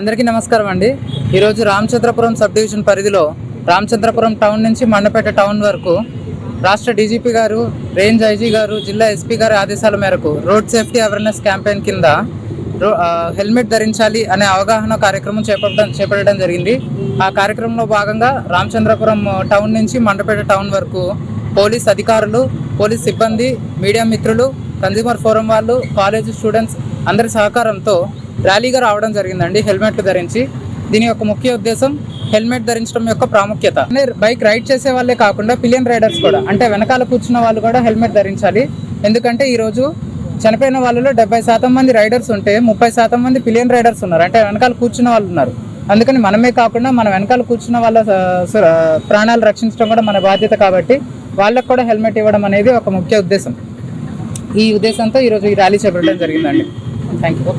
అందరికీ నమస్కారం అండి. ఈరోజు రామచంద్రపురం సబ్ డివిజన్ పరిధిలో రామచంద్రపురం టౌన్ నుంచి మండపేట టౌన్ వరకు రాష్ట్ర డీజీపీ గారు, రేంజ్ ఐజీ గారు, జిల్లా ఎస్పీ గారి ఆదేశాల మేరకు రోడ్ సేఫ్టీ అవేర్నెస్ క్యాంపెయిన్ కింద హెల్మెట్ ధరించాలి అనే అవగాహన కార్యక్రమం చేపట్టడం జరిగింది. ఆ కార్యక్రమంలో భాగంగా రామచంద్రపురం టౌన్ నుంచి మండపేట టౌన్ వరకు పోలీస్ అధికారులు, పోలీస్ సిబ్బంది, మీడియా మిత్రులు, కన్జ్యూమర్ ఫోరం వాళ్ళు, కాలేజ్ స్టూడెంట్స్ అందరి సహకారంతో ర్యాలీగా రావడం జరిగిందండి హెల్మెట్లు ధరించి. దీని యొక్క ముఖ్య ఉద్దేశం హెల్మెట్ ధరించడం యొక్క ప్రాముఖ్యత. బైక్ రైడ్ చేసే వాళ్ళే కాకుండా పిలియన్ రైడర్స్ కూడా, అంటే వెనకాల కూర్చున్న వాళ్ళు కూడా హెల్మెట్ ధరించాలి. ఎందుకంటే ఈరోజు చనిపోయిన వాళ్ళలో 70% మంది రైడర్స్ ఉంటే 30% మంది పిలియన్ రైడర్స్ ఉన్నారు, అంటే వెనకాల కూర్చున్న వాళ్ళు ఉన్నారు. అందుకని మనమే కాకుండా మన వెనకాల కూర్చున్న వాళ్ళ ప్రాణాలు రక్షించడం కూడా మన బాధ్యత. కాబట్టి వాళ్ళకు కూడా హెల్మెట్ ఇవ్వడం అనేది ఒక ముఖ్య ఉద్దేశం. ఈ ఉద్దేశంతో ఈరోజు ఈ ర్యాలీ చేపట్టడం జరిగిందండి. Thank you.